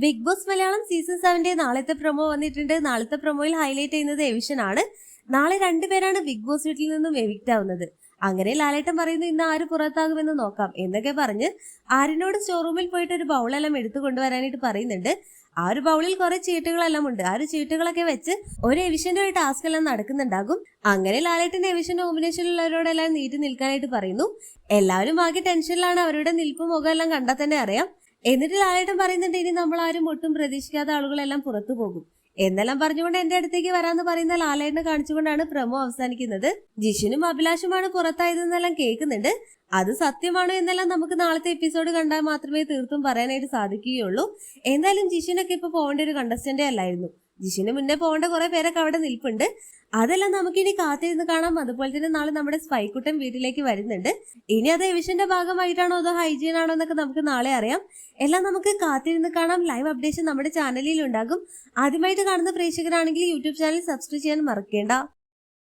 Big boss Malayalam season 7 നാളത്തെ promo വന്നിട്ടുണ്ട്. നാളത്തെ പ്രൊമോയിൽ ഹൈലൈറ്റ് ചെയ്യുന്നത് എവിഷൻ ആണ്. നാളെ രണ്ടുപേരാണ് ബിഗ് ബോസ് വീട്ടിൽ നിന്നും എവിക്റ്റ് ആവുന്നത്. അങ്ങനെ ലാലേട്ടൻ പറയുന്നു ഇന്ന് ആര് പുറത്താകുമെന്ന് നോക്കാം എന്നൊക്കെ പറഞ്ഞ് ആരിനോട് സ്റ്റോറൂമിൽ പോയിട്ട് ഒരു ബൗളെല്ലാം എടുത്തു കൊണ്ടുവരാനായിട്ട് പറയുന്നുണ്ട്. ആ ഒരു ബൗളിൽ കുറെ ചീട്ടുകളെല്ലാം ഉണ്ട്. ആ ഒരു ചീട്ടുകളൊക്കെ വെച്ച് ഒരു എവിഷന്റെ ഒരു ടാസ്ക് എല്ലാം നടക്കുന്നുണ്ടാകും. അങ്ങനെ ലാലേട്ടൻ എവിഷൻ നോമിനേഷനിലുള്ളവരോടെല്ലാം നീട്ടി നിൽക്കാനായിട്ട് പറയുന്നു. എല്ലാവരും ആകെ ടെൻഷനിലാണ്. അവരുടെ നിൽപ്പും മുഖം എല്ലാം കണ്ടാൽ തന്നെ അറിയാം. എന്നിട്ട് ലാലേട്ടൻ പറയുന്നുണ്ട് ഇനി നമ്മൾ ആരും ഒട്ടും പ്രതീക്ഷിക്കാത്ത ആളുകളെല്ലാം പുറത്തു പോകും എന്നെല്ലാം പറഞ്ഞുകൊണ്ട് എന്റെ അടുത്തേക്ക് വരാന്ന് പറയുന്ന ലാലേട്ടനെ കാണിച്ചുകൊണ്ടാണ് പ്രമോ അവസാനിക്കുന്നത്. ജിഷിനും അഭിലാഷുമാണ് പുറത്തായതെന്നെല്ലാം കേൾക്കുന്നുണ്ട്. അത് സത്യമാണോ എന്നെല്ലാം നമുക്ക് നാളത്തെ എപ്പിസോഡ് കണ്ടാൽ മാത്രമേ തീർത്തും പറയാനായിട്ട് സാധിക്കുകയുള്ളൂ. എന്തായാലും ജിഷിനൊക്കെ ഇപ്പൊ പോകേണ്ട ഒരു കണ്ടസ്റ്റന്റേ അല്ലായിരുന്നു. ജിഷിന് മുന്നേ പോകേണ്ട കുറെ പേരൊക്കെ അവിടെ നിൽപ്പുണ്ട്. അതെല്ലാം നമുക്കിനി കാത്തിരുന്ന് കാണാം. അതുപോലെ തന്നെ നാളെ നമ്മുടെ സ്പൈക്കുട്ടൻ വീട്ടിലേക്ക് വരുന്നുണ്ട്. ഇനി അത് എവിഷന്റെ ഭാഗമായിട്ടാണോ അതോ ഹൈജീൻ ആണോ എന്നൊക്കെ നമുക്ക് നാളെ അറിയാം. എല്ലാം നമുക്ക് കാത്തിരുന്ന് കാണാം. ലൈവ് അപ്ഡേഷൻ നമ്മുടെ ചാനലിൽ ഉണ്ടാകും. ആദ്യമായിട്ട് കാണുന്ന പ്രേക്ഷകരാണെങ്കിൽ യൂട്യൂബ് ചാനൽ സബ്സ്ക്രൈബ് ചെയ്യാൻ മറക്കേണ്ട.